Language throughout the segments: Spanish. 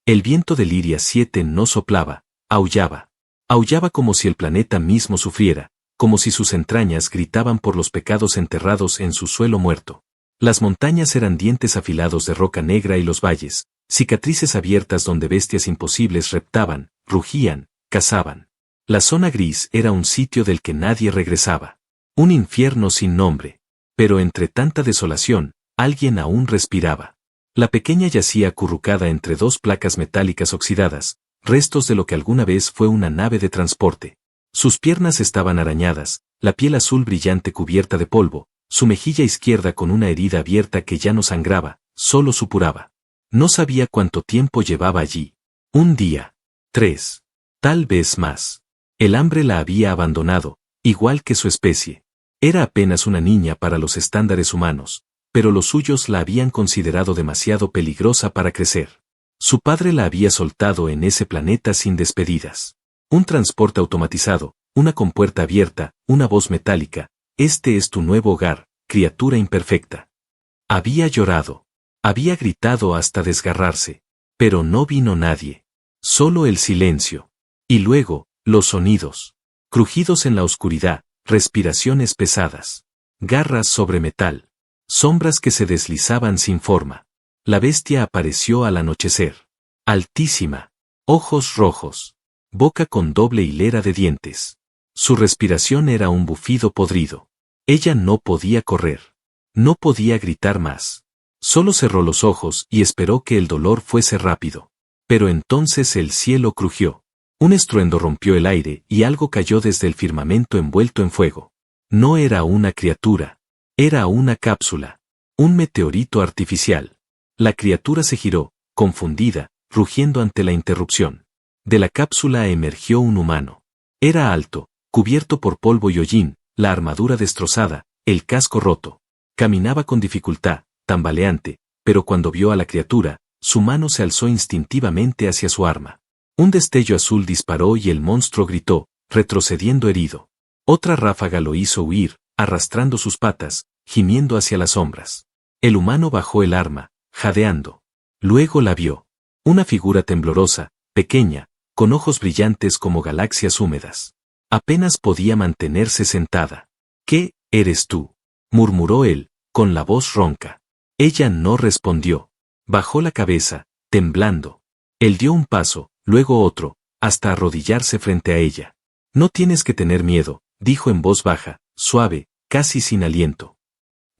El viento de Liria 7 no soplaba, aullaba. Aullaba como si el planeta mismo sufriera, como si sus entrañas gritaban por los pecados enterrados en su suelo muerto. Las montañas eran dientes afilados de roca negra y los valles, cicatrices abiertas donde bestias imposibles reptaban, rugían, cazaban. La zona gris era un sitio del que nadie regresaba. Un infierno sin nombre. Pero entre tanta desolación, alguien aún respiraba. La pequeña yacía acurrucada entre dos placas metálicas oxidadas, restos de lo que alguna vez fue una nave de transporte. Sus piernas estaban arañadas, la piel azul brillante cubierta de polvo, su mejilla izquierda con una herida abierta que ya no sangraba, solo supuraba. No sabía cuánto tiempo llevaba allí. Un día. 3. Tal vez más. El hambre la había abandonado, igual que su especie. Era apenas una niña para los estándares humanos, pero los suyos la habían considerado demasiado peligrosa para crecer. Su padre la había soltado en ese planeta sin despedidas. Un transporte automatizado, una compuerta abierta, una voz metálica. Este es tu nuevo hogar, criatura imperfecta. Había llorado. Había gritado hasta desgarrarse. Pero no vino nadie. Solo el silencio. Y luego, los sonidos. Crujidos en la oscuridad, respiraciones pesadas. Garras sobre metal. Sombras que se deslizaban sin forma. La bestia apareció al anochecer. Altísima. Ojos rojos. Boca con doble hilera de dientes. Su respiración era un bufido podrido. Ella no podía correr. No podía gritar más. Solo cerró los ojos y esperó que el dolor fuese rápido. Pero entonces el cielo crujió. Un estruendo rompió el aire y algo cayó desde el firmamento envuelto en fuego. No era una criatura. Era una cápsula. Un meteorito artificial. La criatura se giró, confundida, rugiendo ante la interrupción. De la cápsula emergió un humano. Era alto, cubierto por polvo y hollín, la armadura destrozada, el casco roto. Caminaba con dificultad, tambaleante, pero cuando vio a la criatura, su mano se alzó instintivamente hacia su arma. Un destello azul disparó y el monstruo gritó, retrocediendo herido. Otra ráfaga lo hizo huir, arrastrando sus patas, gimiendo hacia las sombras. El humano bajó el arma, jadeando. Luego la vio. Una figura temblorosa, pequeña, con ojos brillantes como galaxias húmedas. Apenas podía mantenerse sentada. ¿Qué eres tú?, murmuró él, con la voz ronca. Ella no respondió. Bajó la cabeza, temblando. Él dio un paso, luego otro, hasta arrodillarse frente a ella. No tienes que tener miedo, dijo en voz baja, suave, casi sin aliento.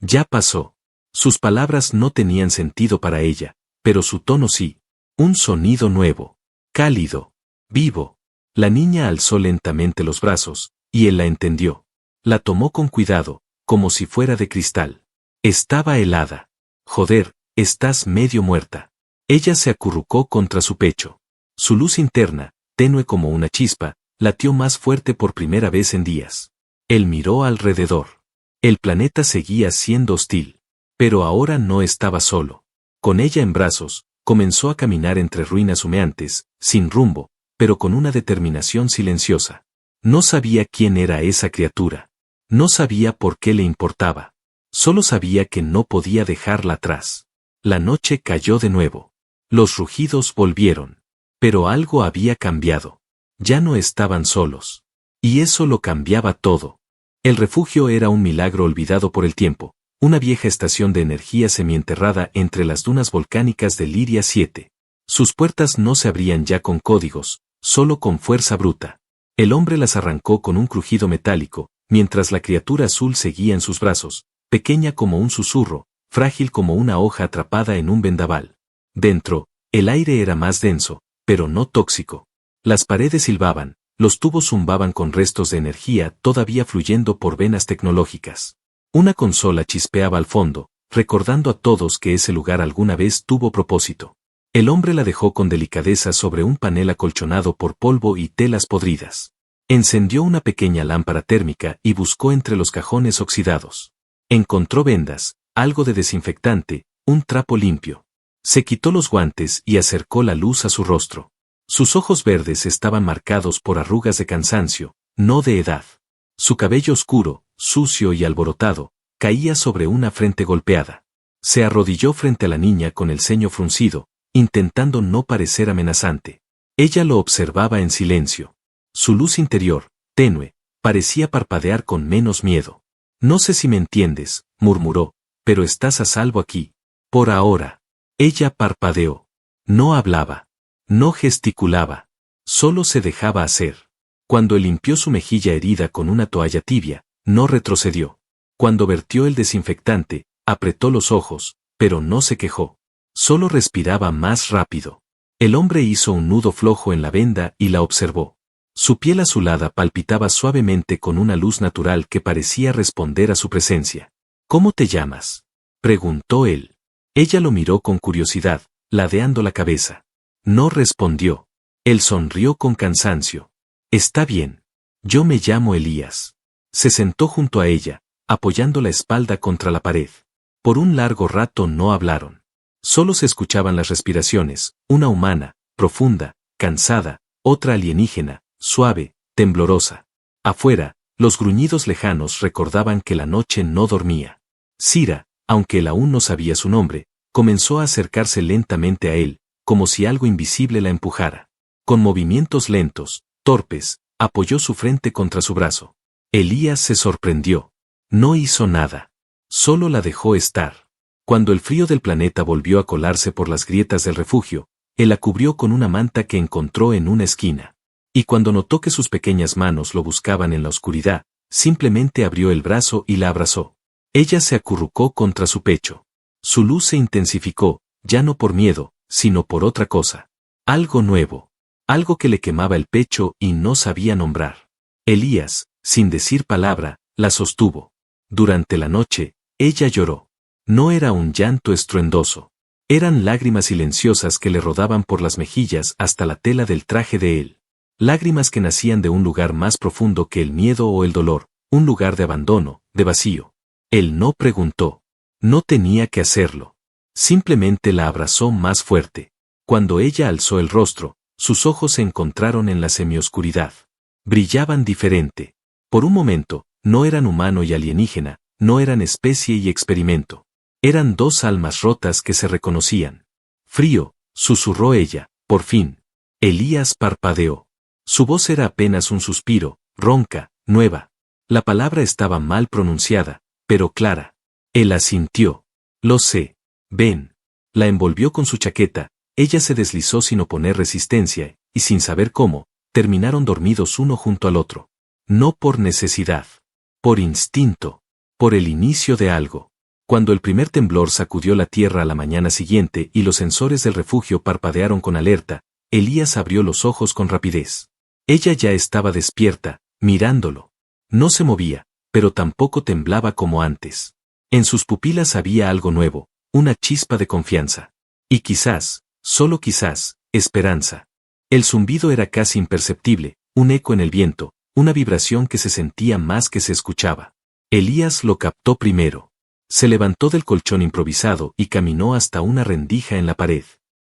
Ya pasó. Sus palabras no tenían sentido para ella, pero su tono sí. Un sonido nuevo, cálido, vivo. La niña alzó lentamente los brazos, y él la entendió. La tomó con cuidado, como si fuera de cristal. Estaba helada. Joder, estás medio muerta. Ella se acurrucó contra su pecho. Su luz interna, tenue como una chispa, latió más fuerte por primera vez en días. Él miró alrededor. El planeta seguía siendo hostil. Pero ahora no estaba solo. Con ella en brazos, comenzó a caminar entre ruinas humeantes, sin rumbo, pero con una determinación silenciosa. No sabía quién era esa criatura. No sabía por qué le importaba. Solo sabía que no podía dejarla atrás. La noche cayó de nuevo. Los rugidos volvieron. Pero algo había cambiado. Ya no estaban solos. Y eso lo cambiaba todo. El refugio era un milagro olvidado por el tiempo, una vieja estación de energía semienterrada entre las dunas volcánicas de Liria 7. Sus puertas no se abrían ya con códigos, solo con fuerza bruta. El hombre las arrancó con un crujido metálico, mientras la criatura azul seguía en sus brazos, pequeña como un susurro, frágil como una hoja atrapada en un vendaval. Dentro, el aire era más denso, pero no tóxico. Las paredes silbaban, los tubos zumbaban con restos de energía todavía fluyendo por venas tecnológicas. Una consola chispeaba al fondo, recordando a todos que ese lugar alguna vez tuvo propósito. El hombre la dejó con delicadeza sobre un panel acolchonado por polvo y telas podridas. Encendió una pequeña lámpara térmica y buscó entre los cajones oxidados. Encontró vendas, algo de desinfectante, un trapo limpio. Se quitó los guantes y acercó la luz a su rostro. Sus ojos verdes estaban marcados por arrugas de cansancio, no de edad. Su cabello oscuro, sucio y alborotado, caía sobre una frente golpeada. Se arrodilló frente a la niña con el ceño fruncido, intentando no parecer amenazante. Ella lo observaba en silencio. Su luz interior, tenue, parecía parpadear con menos miedo. No sé si me entiendes, murmuró, pero estás a salvo aquí. Por ahora. Ella parpadeó. No hablaba. No gesticulaba. Solo se dejaba hacer. Cuando él limpió su mejilla herida con una toalla tibia, no retrocedió. Cuando vertió el desinfectante, apretó los ojos, pero no se quejó. Solo respiraba más rápido. El hombre hizo un nudo flojo en la venda y la observó. Su piel azulada palpitaba suavemente con una luz natural que parecía responder a su presencia. ¿Cómo te llamas?, preguntó él. Ella lo miró con curiosidad, ladeando la cabeza. No respondió. Él sonrió con cansancio. Está bien. Yo me llamo Elías. Se sentó junto a ella, apoyando la espalda contra la pared. Por un largo rato no hablaron. Solo se escuchaban las respiraciones, una humana, profunda, cansada, otra alienígena, suave, temblorosa. Afuera, los gruñidos lejanos recordaban que la noche no dormía. Sira, aunque él aún no sabía su nombre, comenzó a acercarse lentamente a él, como si algo invisible la empujara. Con movimientos lentos, torpes, apoyó su frente contra su brazo. Elías se sorprendió. No hizo nada. Solo la dejó estar. Cuando el frío del planeta volvió a colarse por las grietas del refugio, él la cubrió con una manta que encontró en una esquina. Y cuando notó que sus pequeñas manos lo buscaban en la oscuridad, simplemente abrió el brazo y la abrazó. Ella se acurrucó contra su pecho. Su luz se intensificó, ya no por miedo, sino por otra cosa. Algo nuevo. Algo que le quemaba el pecho y no sabía nombrar. Elías, sin decir palabra, la sostuvo. Durante la noche, ella lloró. No era un llanto estruendoso. Eran lágrimas silenciosas que le rodaban por las mejillas hasta la tela del traje de él. Lágrimas que nacían de un lugar más profundo que el miedo o el dolor, un lugar de abandono, de vacío. Él no preguntó. No tenía que hacerlo. Simplemente la abrazó más fuerte. Cuando ella alzó el rostro, sus ojos se encontraron en la semioscuridad. Brillaban diferente. Por un momento, no eran humano y alienígena, no eran especie y experimento. Eran dos almas rotas que se reconocían. Frío, susurró ella, por fin. Elías parpadeó. Su voz era apenas un suspiro, ronca, nueva. La palabra estaba mal pronunciada, pero clara. Él asintió. Lo sé. Ven. La envolvió con su chaqueta, ella se deslizó sin oponer resistencia, y sin saber cómo, terminaron dormidos uno junto al otro. No por necesidad. Por instinto. Por el inicio de algo. Cuando el primer temblor sacudió la tierra a la mañana siguiente y los sensores del refugio parpadearon con alerta, Elías abrió los ojos con rapidez. Ella ya estaba despierta, mirándolo. No se movía, pero tampoco temblaba como antes. En sus pupilas había algo nuevo, una chispa de confianza. Y quizás, solo quizás, esperanza. El zumbido era casi imperceptible, un eco en el viento, una vibración que se sentía más que se escuchaba. Elías lo captó primero. Se levantó del colchón improvisado y caminó hasta una rendija en la pared.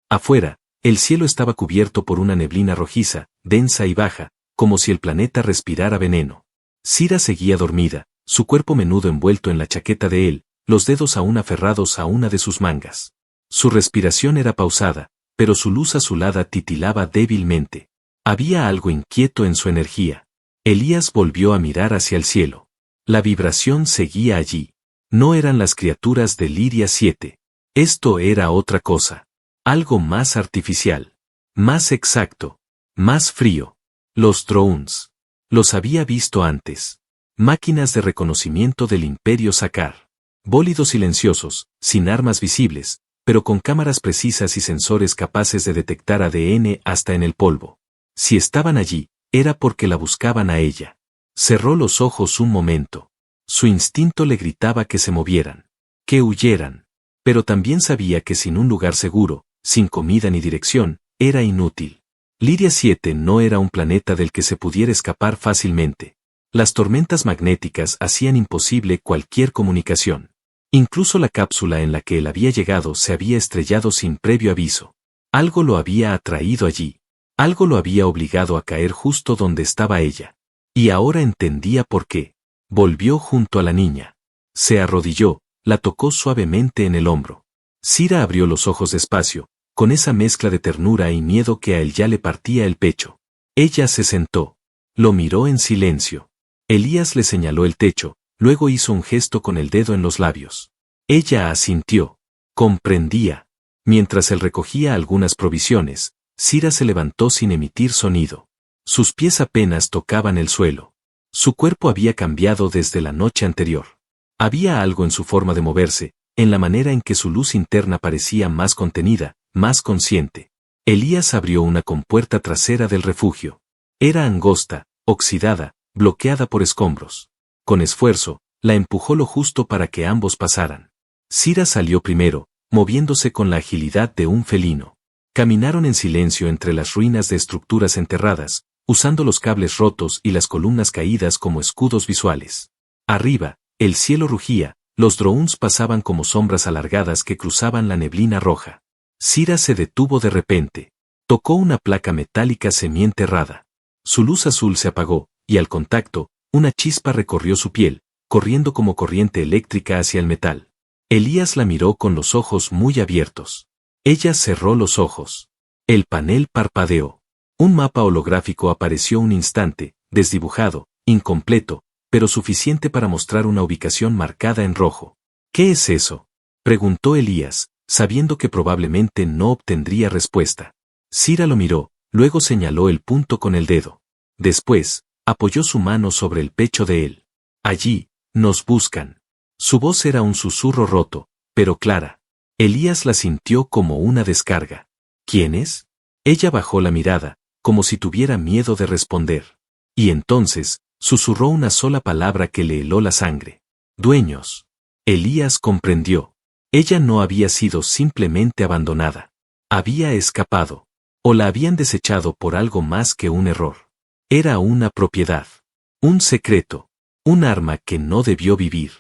Afuera, el cielo estaba cubierto por una neblina rojiza, densa y baja, como si el planeta respirara veneno. Sira seguía dormida, su cuerpo menudo envuelto en la chaqueta de él, los dedos aún aferrados a una de sus mangas. Su respiración era pausada, pero su luz azulada titilaba débilmente. Había algo inquieto en su energía. Elías volvió a mirar hacia el cielo. La vibración seguía allí. No eran las criaturas de Liria 7. Esto era otra cosa. Algo más artificial. Más exacto. Más frío. Los drones. Los había visto antes. Máquinas de reconocimiento del Imperio Sakar. Bólidos silenciosos, sin armas visibles, pero con cámaras precisas y sensores capaces de detectar ADN hasta en el polvo. Si estaban allí, era porque la buscaban a ella. Cerró los ojos un momento. Su instinto le gritaba que se movieran, que huyeran. Pero también sabía que sin un lugar seguro, sin comida ni dirección, era inútil. Liria 7 no era un planeta del que se pudiera escapar fácilmente. Las tormentas magnéticas hacían imposible cualquier comunicación. Incluso la cápsula en la que él había llegado se había estrellado sin previo aviso. Algo lo había atraído allí. Algo lo había obligado a caer justo donde estaba ella. Y ahora entendía por qué. Volvió junto a la niña. Se arrodilló, la tocó suavemente en el hombro. Sira abrió los ojos despacio, con esa mezcla de ternura y miedo que a él ya le partía el pecho. Ella se sentó. Lo miró en silencio. Elías le señaló el techo, luego hizo un gesto con el dedo en los labios. Ella asintió. Comprendía. Mientras él recogía algunas provisiones, Sira se levantó sin emitir sonido. Sus pies apenas tocaban el suelo. Su cuerpo había cambiado desde la noche anterior. Había algo en su forma de moverse, en la manera en que su luz interna parecía más contenida, más consciente. Elías abrió una compuerta trasera del refugio. Era angosta, oxidada, bloqueada por escombros. Con esfuerzo, la empujó lo justo para que ambos pasaran. Sira salió primero, moviéndose con la agilidad de un felino. Caminaron en silencio entre las ruinas de estructuras enterradas, usando los cables rotos y las columnas caídas como escudos visuales. Arriba, el cielo rugía, los drones pasaban como sombras alargadas que cruzaban la neblina roja. Sira se detuvo de repente. Tocó una placa metálica semienterrada. Su luz azul se apagó, y al contacto, una chispa recorrió su piel, corriendo como corriente eléctrica hacia el metal. Elías la miró con los ojos muy abiertos. Ella cerró los ojos. El panel parpadeó. Un mapa holográfico apareció un instante, desdibujado, incompleto, pero suficiente para mostrar una ubicación marcada en rojo. ¿Qué es eso?, preguntó Elías, sabiendo que probablemente no obtendría respuesta. Sira lo miró, luego señaló el punto con el dedo. Después, apoyó su mano sobre el pecho de él. Allí, nos buscan. Su voz era un susurro roto, pero clara. Elías la sintió como una descarga. ¿Quiénes? Ella bajó la mirada, como si tuviera miedo de responder. Y entonces, susurró una sola palabra que le heló la sangre. Dueños. Elías comprendió. Ella no había sido simplemente abandonada. Había escapado. O la habían desechado por algo más que un error. Era una propiedad. Un secreto. Un arma que no debió vivir.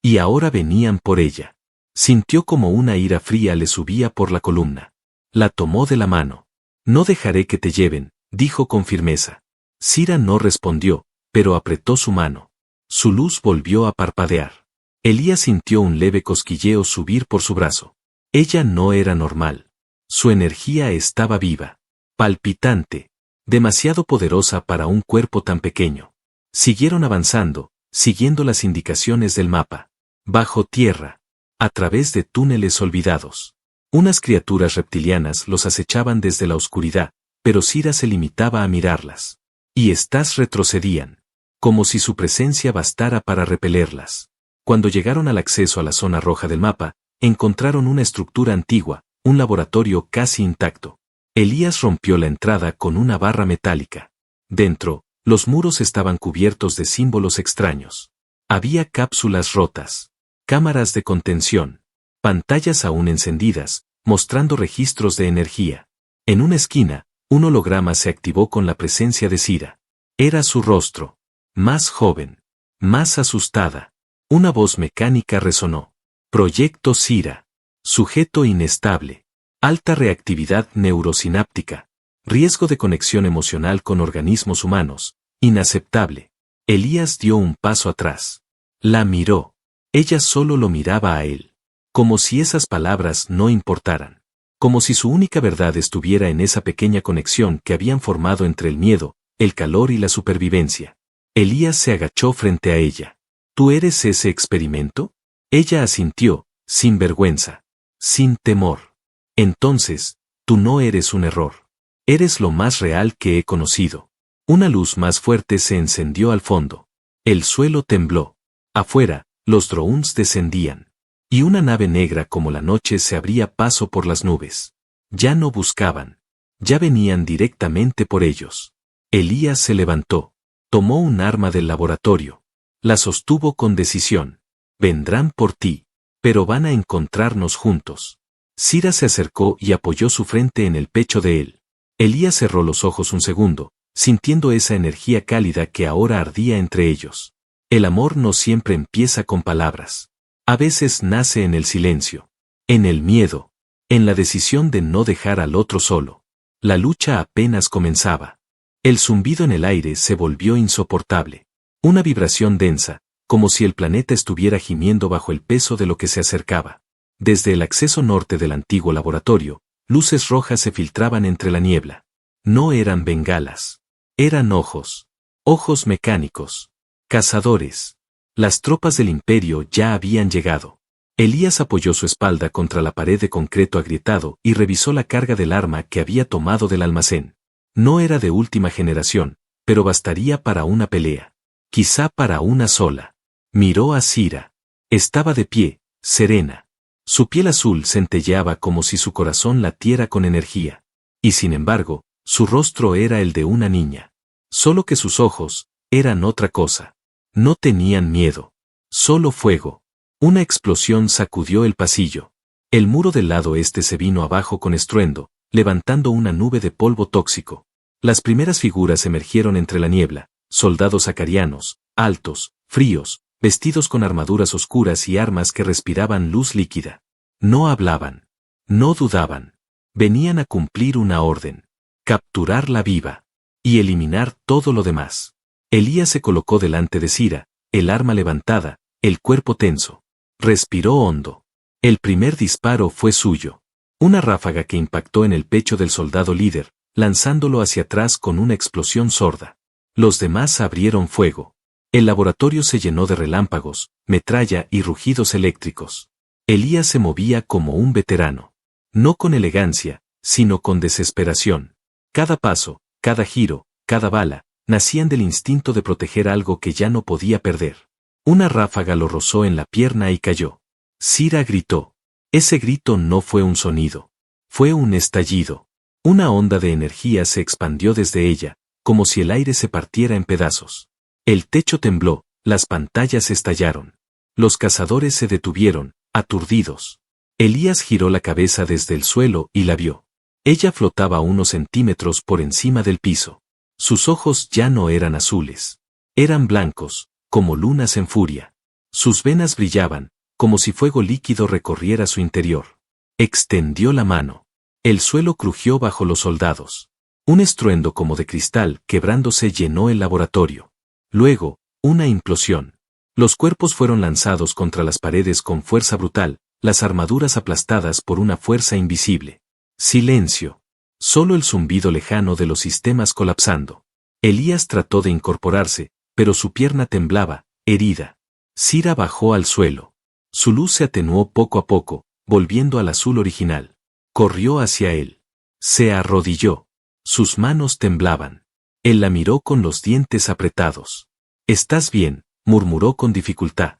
Y ahora venían por ella. Sintió como una ira fría le subía por la columna. La tomó de la mano. No dejaré que te lleven, dijo con firmeza. Sira no respondió, pero apretó su mano. Su luz volvió a parpadear. Elías sintió un leve cosquilleo subir por su brazo. Ella no era normal. Su energía estaba viva. Palpitante. Demasiado poderosa para un cuerpo tan pequeño. Siguieron avanzando, siguiendo las indicaciones del mapa. Bajo tierra. A través de túneles olvidados. Unas criaturas reptilianas los acechaban desde la oscuridad, pero Sira se limitaba a mirarlas. Y éstas retrocedían. Como si su presencia bastara para repelerlas. Cuando llegaron al acceso a la zona roja del mapa, encontraron una estructura antigua, un laboratorio casi intacto. Elías rompió la entrada con una barra metálica. Dentro, los muros estaban cubiertos de símbolos extraños. Había cápsulas rotas. Cámaras de contención. Pantallas aún encendidas, mostrando registros de energía. En una esquina, un holograma se activó con la presencia de Sira. Era su rostro. Más joven. Más asustada. Una voz mecánica resonó. Proyecto Sira. Sujeto inestable. Alta reactividad neurosináptica. Riesgo de conexión emocional con organismos humanos. Inaceptable. Elías dio un paso atrás. La miró. Ella solo lo miraba a él. Como si esas palabras no importaran. Como si su única verdad estuviera en esa pequeña conexión que habían formado entre el miedo, el calor y la supervivencia. Elías se agachó frente a ella. ¿Tú eres ese experimento? Ella asintió, sin vergüenza. Sin temor. Entonces, tú no eres un error. Eres lo más real que he conocido. Una luz más fuerte se encendió al fondo. El suelo tembló. Afuera, los drones descendían. Y una nave negra como la noche se abría paso por las nubes. Ya no buscaban. Ya venían directamente por ellos. Elías se levantó. Tomó un arma del laboratorio. La sostuvo con decisión. Vendrán por ti. Pero van a encontrarnos juntos. Sira se acercó y apoyó su frente en el pecho de él. Elías cerró los ojos un segundo, sintiendo esa energía cálida que ahora ardía entre ellos. El amor no siempre empieza con palabras. A veces nace en el silencio. En el miedo. En la decisión de no dejar al otro solo. La lucha apenas comenzaba. El zumbido en el aire se volvió insoportable. Una vibración densa, como si el planeta estuviera gimiendo bajo el peso de lo que se acercaba. Desde el acceso norte del antiguo laboratorio, Luces rojas se filtraban entre la niebla. No eran bengalas. Eran ojos. Ojos mecánicos. Cazadores. Las tropas del imperio ya habían llegado. Elías apoyó su espalda contra la pared de concreto agrietado y revisó la carga del arma que había tomado del almacén. No era de última generación, pero bastaría para una pelea. Quizá para una sola. Miró a Sira. Estaba de pie, serena. Su piel azul centelleaba como si su corazón latiera con energía. Y sin embargo, su rostro era el de una niña. Solo que sus ojos eran otra cosa. No tenían miedo. Solo fuego. Una explosión sacudió el pasillo. El muro del lado este se vino abajo con estruendo, levantando una nube de polvo tóxico. Las primeras figuras emergieron entre la niebla, soldados acarianos, altos, fríos, vestidos con armaduras oscuras y armas que respiraban luz líquida. No hablaban. No dudaban. Venían a cumplir una orden. Capturarla viva. Y eliminar todo lo demás. Elías se colocó delante de Sira, el arma levantada, el cuerpo tenso. Respiró hondo. El primer disparo fue suyo. Una ráfaga que impactó en el pecho del soldado líder, lanzándolo hacia atrás con una explosión sorda. Los demás abrieron fuego. El laboratorio se llenó de relámpagos, metralla y rugidos eléctricos. Elías se movía como un veterano. No con elegancia, sino con desesperación. Cada paso, cada giro, cada bala, nacían del instinto de proteger algo que ya no podía perder. Una ráfaga lo rozó en la pierna y cayó. Sira gritó. Ese grito no fue un sonido. Fue un estallido. Una onda de energía se expandió desde ella, como si el aire se partiera en pedazos. El techo tembló, las pantallas estallaron. Los cazadores se detuvieron, aturdidos. Elías giró la cabeza desde el suelo y la vio. Ella flotaba unos centímetros por encima del piso. Sus ojos ya no eran azules. Eran blancos, como lunas en furia. Sus venas brillaban, como si fuego líquido recorriera su interior. Extendió la mano. El suelo crujió bajo los soldados. Un estruendo como de cristal quebrándose llenó el laboratorio. Luego, una implosión. Los cuerpos fueron lanzados contra las paredes con fuerza brutal, las armaduras aplastadas por una fuerza invisible. Silencio. Solo el zumbido lejano de los sistemas colapsando. Elías trató de incorporarse, pero su pierna temblaba, herida. Sira bajó al suelo. Su luz se atenuó poco a poco, volviendo al azul original. Corrió hacia él. Se arrodilló. Sus manos temblaban. Él la miró con los dientes apretados. «¿Estás bien?», murmuró con dificultad.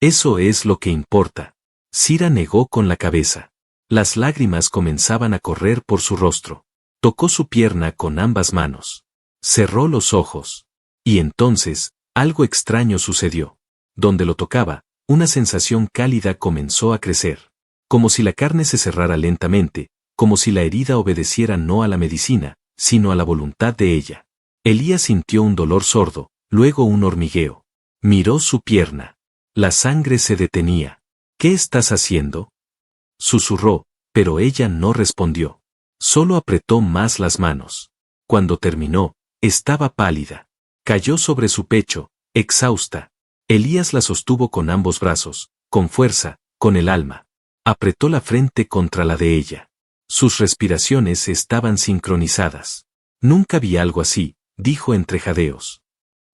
«Eso es lo que importa». Sira negó con la cabeza. Las lágrimas comenzaban a correr por su rostro. Tocó su pierna con ambas manos. Cerró los ojos. Y entonces, algo extraño sucedió. Donde lo tocaba, una sensación cálida comenzó a crecer. Como si la carne se cerrara lentamente, como si la herida obedeciera no a la medicina, sino a la voluntad de ella. Elías sintió un dolor sordo, luego un hormigueo. Miró su pierna. La sangre se detenía. «¿Qué estás haciendo?», susurró, pero ella no respondió. Solo apretó más las manos. Cuando terminó, estaba pálida. Cayó sobre su pecho, exhausta. Elías la sostuvo con ambos brazos, con fuerza, con el alma. Apretó la frente contra la de ella. Sus respiraciones estaban sincronizadas. «Nunca vi algo así», dijo entre jadeos.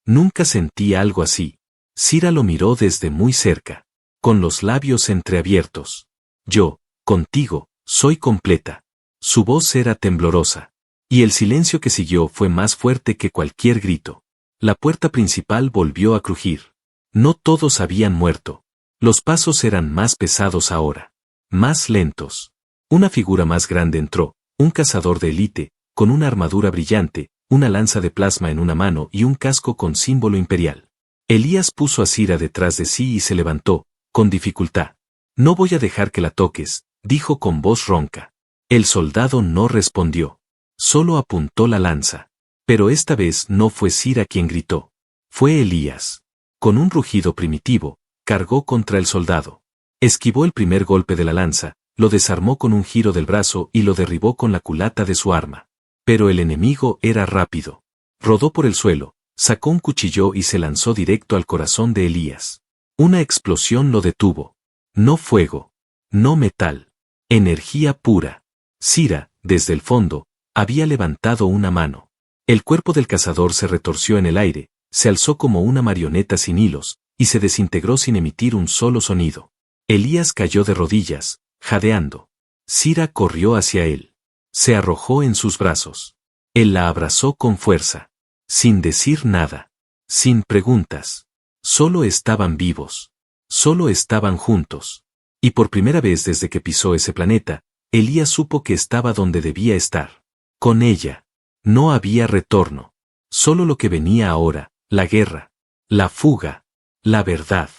«Nunca sentí algo así». Sira lo miró desde muy cerca, con los labios entreabiertos. «Yo, contigo, soy completa». Su voz era temblorosa. Y el silencio que siguió fue más fuerte que cualquier grito. La puerta principal volvió a crujir. No todos habían muerto. Los pasos eran más pesados ahora. Más lentos. Una figura más grande entró, un cazador de élite, con una armadura brillante, una lanza de plasma en una mano y un casco con símbolo imperial. Elías puso a Sira detrás de sí y se levantó, con dificultad. «No voy a dejar que la toques», dijo con voz ronca. El soldado no respondió. Solo apuntó la lanza. Pero esta vez no fue Sira quien gritó. Fue Elías. Con un rugido primitivo, cargó contra el soldado. Esquivó el primer golpe de la lanza, lo desarmó con un giro del brazo y lo derribó con la culata de su arma. Pero el enemigo era rápido. Rodó por el suelo, sacó un cuchillo y se lanzó directo al corazón de Elías. Una explosión lo detuvo. No fuego. No metal. Energía pura. Sira, desde el fondo, había levantado una mano. El cuerpo del cazador se retorció en el aire, se alzó como una marioneta sin hilos, y se desintegró sin emitir un solo sonido. Elías cayó de rodillas, jadeando. Sira corrió hacia él. Se arrojó en sus brazos. Él la abrazó con fuerza. Sin decir nada. Sin preguntas. Solo estaban vivos. Solo estaban juntos. Y por primera vez desde que pisó ese planeta, Elías supo que estaba donde debía estar. Con ella. No había retorno. Solo lo que venía ahora, la guerra. La fuga. La verdad.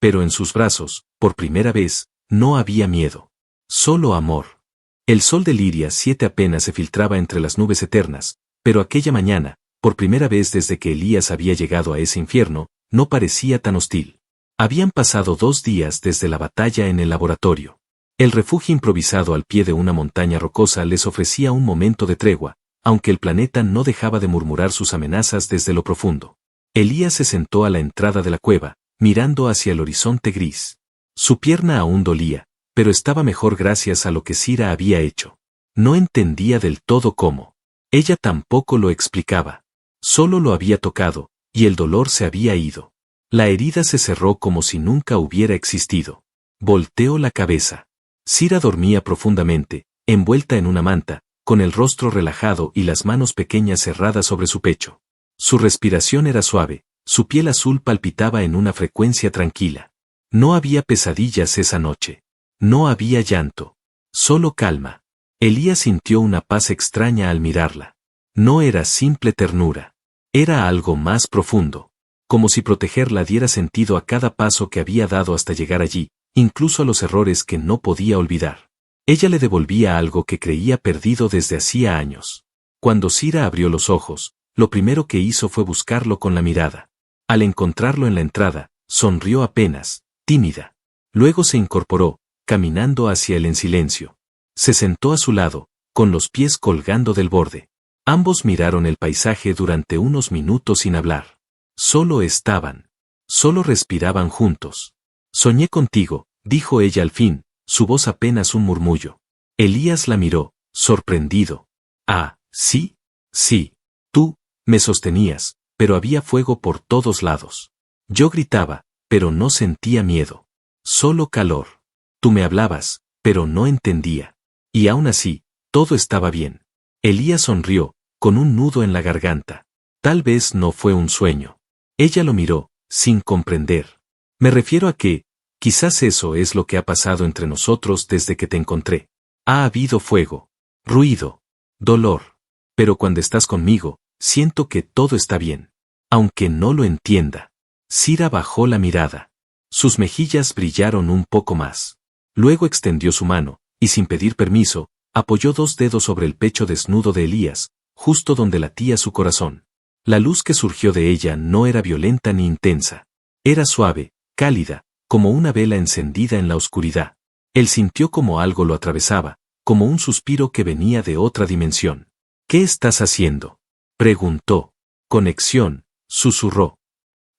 Pero en sus brazos, por primera vez, no había miedo. Solo amor. El sol de Liria 7 apenas se filtraba entre las nubes eternas, pero aquella mañana, por primera vez desde que Elías había llegado a ese infierno, no parecía tan hostil. Habían pasado 2 días desde la batalla en el laboratorio. El refugio improvisado al pie de una montaña rocosa les ofrecía un momento de tregua, aunque el planeta no dejaba de murmurar sus amenazas desde lo profundo. Elías se sentó a la entrada de la cueva, mirando hacia el horizonte gris. Su pierna aún dolía, pero estaba mejor gracias a lo que Sira había hecho. No entendía del todo cómo. Ella tampoco lo explicaba. Solo lo había tocado, y el dolor se había ido. La herida se cerró como si nunca hubiera existido. Volteó la cabeza. Sira dormía profundamente, envuelta en una manta, con el rostro relajado y las manos pequeñas cerradas sobre su pecho. Su respiración era suave, su piel azul palpitaba en una frecuencia tranquila. No había pesadillas esa noche. No había llanto. Solo calma. Elías sintió una paz extraña al mirarla. No era simple ternura. Era algo más profundo. Como si protegerla diera sentido a cada paso que había dado hasta llegar allí, incluso a los errores que no podía olvidar. Ella le devolvía algo que creía perdido desde hacía años. Cuando Sira abrió los ojos, lo primero que hizo fue buscarlo con la mirada. Al encontrarlo en la entrada, sonrió apenas, tímida. Luego se incorporó, caminando hacia él en silencio. Se sentó a su lado, con los pies colgando del borde. Ambos miraron el paisaje durante unos minutos sin hablar. Solo estaban. Solo respiraban juntos. Soñé contigo, dijo ella al fin, su voz apenas un murmullo. Elías la miró, sorprendido. Ah, sí, sí. Tú, me sostenías, pero había fuego por todos lados. Yo gritaba, pero no sentía miedo. Solo calor. Tú me hablabas, pero no entendía. Y aún así, todo estaba bien. Elías sonrió, con un nudo en la garganta. Tal vez no fue un sueño. Ella lo miró, sin comprender. Me refiero a que, quizás eso es lo que ha pasado entre nosotros desde que te encontré. Ha habido fuego, ruido, dolor. Pero cuando estás conmigo, siento que todo está bien. Aunque no lo entienda. Sira bajó la mirada. Sus mejillas brillaron un poco más. Luego extendió su mano, y sin pedir permiso, apoyó 2 dedos sobre el pecho desnudo de Elías, justo donde latía su corazón. La luz que surgió de ella no era violenta ni intensa. Era suave, cálida, como una vela encendida en la oscuridad. Él sintió como algo lo atravesaba, como un suspiro que venía de otra dimensión. ¿Qué estás haciendo?, preguntó. Conexión, susurró.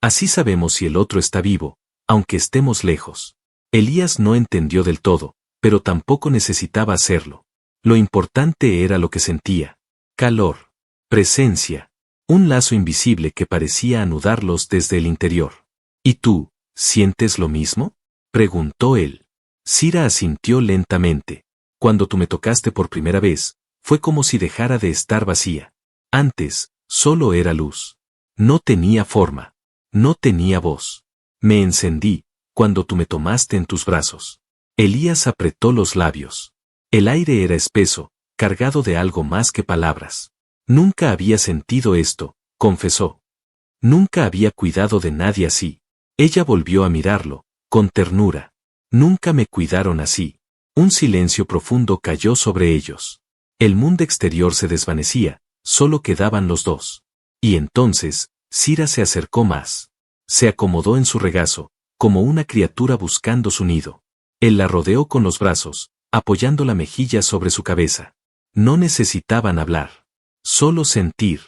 Así sabemos si el otro está vivo, aunque estemos lejos. Elías no entendió del todo, pero tampoco necesitaba hacerlo. Lo importante era lo que sentía. Calor. Presencia. Un lazo invisible que parecía anudarlos desde el interior. ¿Y tú, sientes lo mismo?, preguntó él. Sira asintió lentamente. Cuando tú me tocaste por primera vez, fue como si dejara de estar vacía. Antes, solo era luz. No tenía forma. No tenía voz. Me encendí, cuando tú me tomaste en tus brazos. Elías apretó los labios. El aire era espeso, cargado de algo más que palabras. Nunca había sentido esto, confesó. Nunca había cuidado de nadie así. Ella volvió a mirarlo, con ternura. Nunca me cuidaron así. Un silencio profundo cayó sobre ellos. El mundo exterior se desvanecía, solo quedaban los dos. Y entonces, Sira se acercó más. Se acomodó en su regazo, como una criatura buscando su nido. Él la rodeó con los brazos, apoyando la mejilla sobre su cabeza. No necesitaban hablar. Solo sentir.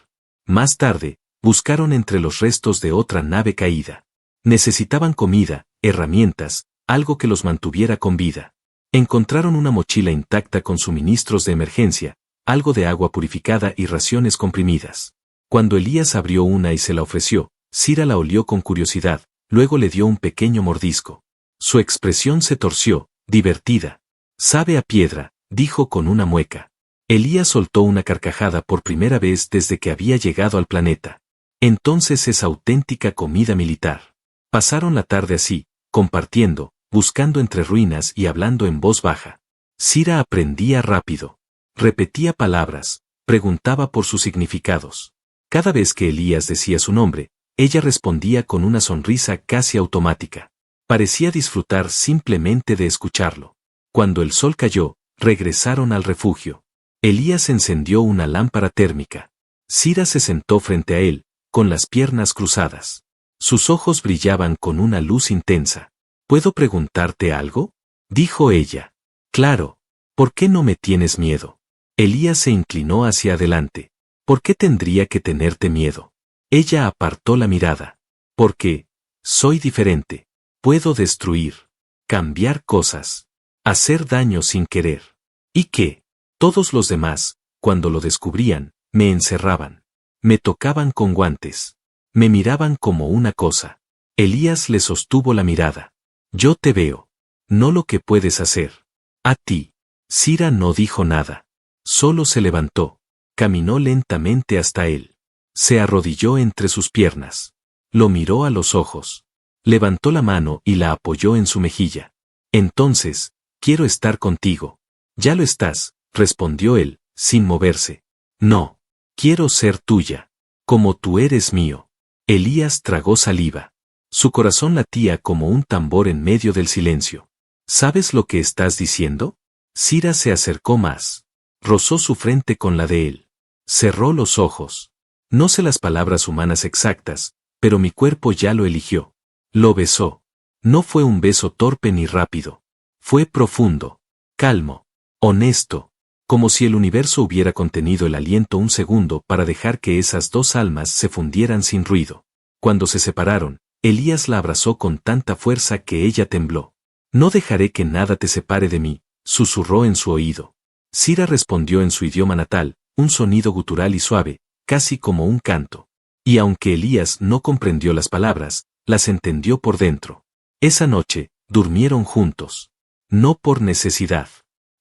Más tarde, buscaron entre los restos de otra nave caída. Necesitaban comida, herramientas, algo que los mantuviera con vida. Encontraron una mochila intacta con suministros de emergencia, algo de agua purificada y raciones comprimidas. Cuando Elías abrió una y se la ofreció, Sira la olió con curiosidad, luego le dio un pequeño mordisco. Su expresión se torció, divertida. «Sabe a piedra», dijo con una mueca. Elías soltó una carcajada por primera vez desde que había llegado al planeta. Entonces es auténtica comida militar. Pasaron la tarde así, compartiendo, buscando entre ruinas y hablando en voz baja. Sira aprendía rápido. Repetía palabras, preguntaba por sus significados. Cada vez que Elías decía su nombre, ella respondía con una sonrisa casi automática. Parecía disfrutar simplemente de escucharlo. Cuando el sol cayó, regresaron al refugio. Elías encendió una lámpara térmica. Sira se sentó frente a él, con las piernas cruzadas. Sus ojos brillaban con una luz intensa. ¿Puedo preguntarte algo?, dijo ella. Claro. ¿Por qué no me tienes miedo? Elías se inclinó hacia adelante. ¿Por qué tendría que tenerte miedo? Ella apartó la mirada. Porque soy diferente. Puedo destruir, cambiar cosas, hacer daño sin querer. ¿Y qué? Todos los demás, cuando lo descubrían, me encerraban. Me tocaban con guantes. Me miraban como una cosa. Elías le sostuvo la mirada. Yo te veo. No lo que puedes hacer. A ti. Sira no dijo nada. Solo se levantó. Caminó lentamente hasta él. Se arrodilló entre sus piernas. Lo miró a los ojos. Levantó la mano y la apoyó en su mejilla. Entonces, quiero estar contigo. Ya lo estás, respondió él, sin moverse. No. Quiero ser tuya. Como tú eres mío. Elías tragó saliva. Su corazón latía como un tambor en medio del silencio. ¿Sabes lo que estás diciendo? Sira se acercó más. Rozó su frente con la de él. Cerró los ojos. No sé las palabras humanas exactas, pero mi cuerpo ya lo eligió. Lo besó. No fue un beso torpe ni rápido. Fue profundo, calmo, honesto, como si el universo hubiera contenido el aliento un segundo para dejar que esas dos almas se fundieran sin ruido. Cuando se separaron, Elías la abrazó con tanta fuerza que ella tembló. No dejaré que nada te separe de mí, susurró en su oído. Sira respondió en su idioma natal, un sonido gutural y suave, casi como un canto. Y aunque Elías no comprendió las palabras, las entendió por dentro. Esa noche, durmieron juntos. No por necesidad.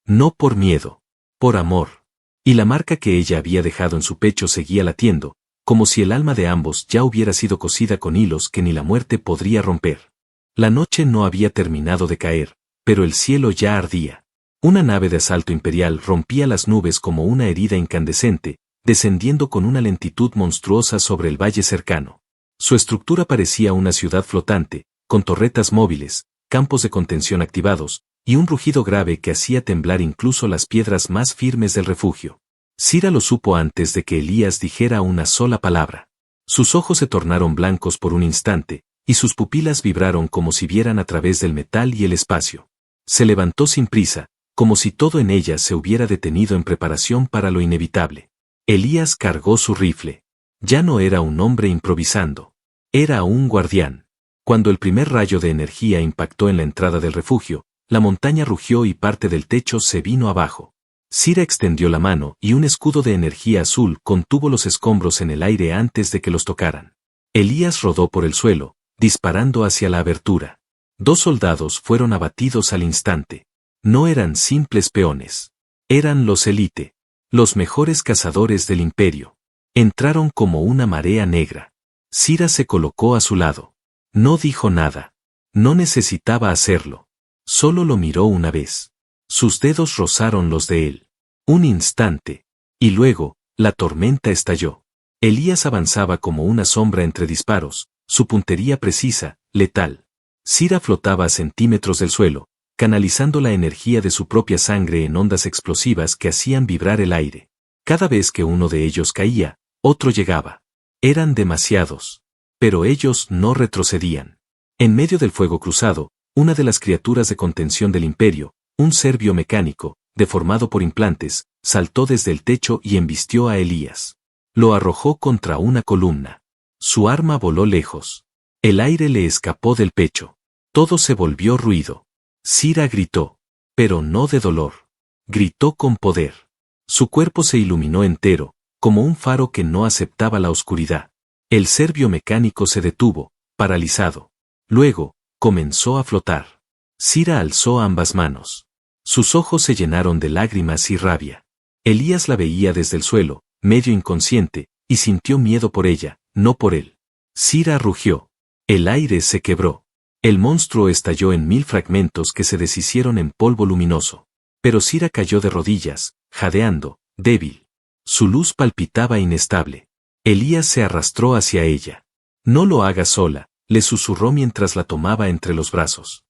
No por miedo. Por amor. Y la marca que ella había dejado en su pecho seguía latiendo, como si el alma de ambos ya hubiera sido cosida con hilos que ni la muerte podría romper. La noche no había terminado de caer, pero el cielo ya ardía. Una nave de asalto imperial rompía las nubes como una herida incandescente, descendiendo con una lentitud monstruosa sobre el valle cercano. Su estructura parecía una ciudad flotante, con torretas móviles, campos de contención activados, y un rugido grave que hacía temblar incluso las piedras más firmes del refugio. Sira lo supo antes de que Elías dijera una sola palabra. Sus ojos se tornaron blancos por un instante, y sus pupilas vibraron como si vieran a través del metal y el espacio. Se levantó sin prisa, como si todo en ella se hubiera detenido en preparación para lo inevitable. Elías cargó su rifle. Ya no era un hombre improvisando. Era un guardián. Cuando el primer rayo de energía impactó en la entrada del refugio, la montaña rugió y parte del techo se vino abajo. Sira extendió la mano y un escudo de energía azul contuvo los escombros en el aire antes de que los tocaran. Elías rodó por el suelo, disparando hacia la abertura. 2 soldados fueron abatidos al instante. No eran simples peones. Eran los élite. Los mejores cazadores del imperio. Entraron como una marea negra. Sira se colocó a su lado. No dijo nada. No necesitaba hacerlo. Solo lo miró una vez. Sus dedos rozaron los de él. Un instante. Y luego, la tormenta estalló. Elías avanzaba como una sombra entre disparos, su puntería precisa, letal. Sira flotaba a centímetros del suelo, canalizando la energía de su propia sangre en ondas explosivas que hacían vibrar el aire. Cada vez que uno de ellos caía, otro llegaba. Eran demasiados. Pero ellos no retrocedían. En medio del fuego cruzado, una de las criaturas de contención del imperio, un ser biomecánico, deformado por implantes, saltó desde el techo y embistió a Elías. Lo arrojó contra una columna. Su arma voló lejos. El aire le escapó del pecho. Todo se volvió ruido. Sira gritó. pero no de dolor. Gritó con poder. Su cuerpo se iluminó entero, como un faro que no aceptaba la oscuridad. El ser biomecánico se detuvo, paralizado. Luego, comenzó a flotar. Sira alzó ambas manos. Sus ojos se llenaron de lágrimas y rabia. Elías la veía desde el suelo, medio inconsciente, y sintió miedo por ella, no por él. Sira rugió. El aire se quebró. El monstruo estalló en 1000 fragmentos que se deshicieron en polvo luminoso. Pero Sira cayó de rodillas, jadeando, débil. Su luz palpitaba inestable. Elías se arrastró hacia ella. No lo hagas sola, le susurró mientras la tomaba entre los brazos.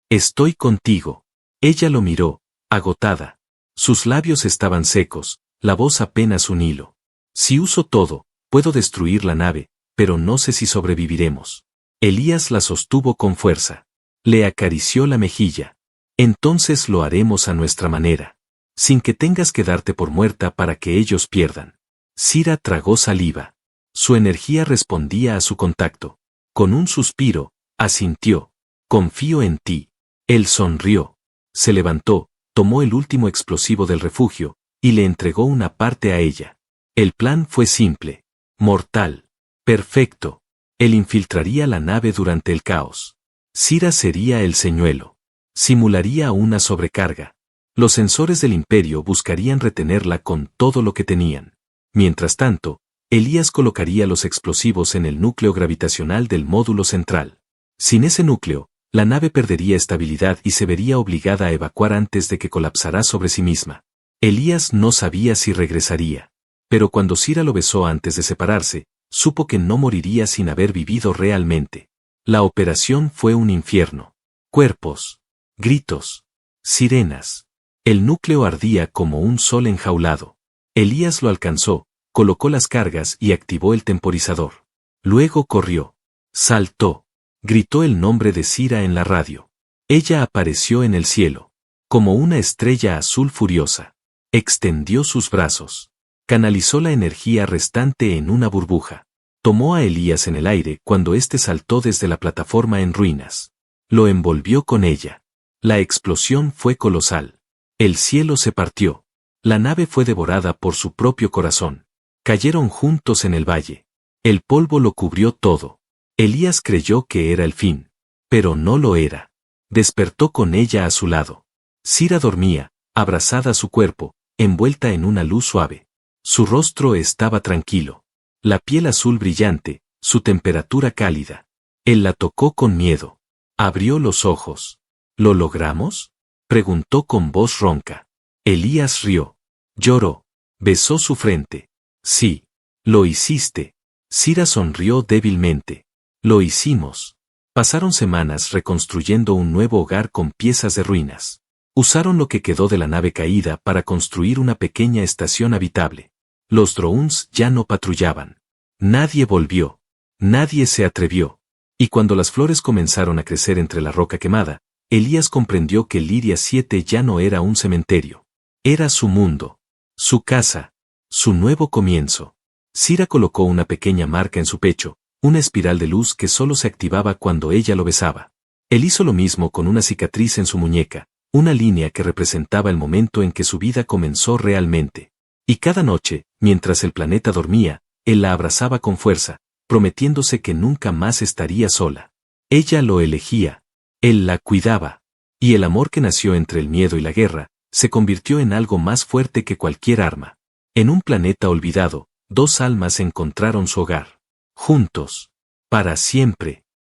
Estoy contigo. Ella lo miró, agotada. Sus labios estaban secos, la voz apenas un hilo. Si uso todo, puedo destruir la nave, pero no sé si sobreviviremos. Elías la sostuvo con fuerza. Le acarició la mejilla. Entonces lo haremos a nuestra manera. Sin que tengas que darte por muerta para que ellos pierdan. Sira tragó saliva. Su energía respondía a su contacto. Con un suspiro, asintió. Confío en ti. Él sonrió. Se levantó, tomó el último explosivo del refugio, y le entregó una parte a ella. El plan fue simple. Mortal. Perfecto. Él infiltraría la nave durante el caos. Sira sería el señuelo. Simularía una sobrecarga. Los sensores del Imperio buscarían retenerla con todo lo que tenían. Mientras tanto, Elías colocaría los explosivos en el núcleo gravitacional del módulo central. Sin ese núcleo, la nave perdería estabilidad y se vería obligada a evacuar antes de que colapsara sobre sí misma. Elías no sabía si regresaría. Pero cuando Sira lo besó antes de separarse, supo que no moriría sin haber vivido realmente. La operación fue un infierno. Cuerpos. Gritos. Sirenas. El núcleo ardía como un sol enjaulado. Elías lo alcanzó, colocó las cargas y activó el temporizador. Luego corrió. Saltó. Gritó el nombre de Sira en la radio. Ella apareció en el cielo. Como una estrella azul furiosa. Extendió sus brazos. Canalizó la energía restante en una burbuja. Tomó a Elías en el aire cuando éste saltó desde la plataforma en ruinas. Lo envolvió con ella. La explosión fue colosal. El cielo se partió. La nave fue devorada por su propio corazón. Cayeron juntos en el valle. El polvo lo cubrió todo. Elías creyó que era el fin. Pero no lo era. Despertó con ella a su lado. Sira dormía, abrazada a su cuerpo, envuelta en una luz suave. Su rostro estaba tranquilo. La piel azul brillante, su temperatura cálida. Él la tocó con miedo. Abrió los ojos. ¿Lo logramos?, preguntó con voz ronca. Elías rió. Lloró. Besó su frente. Sí. Lo hiciste. Sira sonrió débilmente. Lo hicimos. Pasaron semanas reconstruyendo un nuevo hogar con piezas de ruinas. Usaron lo que quedó de la nave caída para construir una pequeña estación habitable. Los drones ya no patrullaban. Nadie volvió. Nadie se atrevió. Y cuando las flores comenzaron a crecer entre la roca quemada, Elías comprendió que Liria 7 ya no era un cementerio. Era su mundo. Su casa. Su nuevo comienzo. Sira colocó una pequeña marca en su pecho, una espiral de luz que solo se activaba cuando ella lo besaba. Él hizo lo mismo con una cicatriz en su muñeca, una línea que representaba el momento en que su vida comenzó realmente. Y cada noche, mientras el planeta dormía, él la abrazaba con fuerza, prometiéndose que nunca más estaría sola. Ella lo elegía. Él la cuidaba. Y el amor que nació entre el miedo y la guerra, se convirtió en algo más fuerte que cualquier arma. En un planeta olvidado, dos almas encontraron su hogar. Juntos. Para siempre.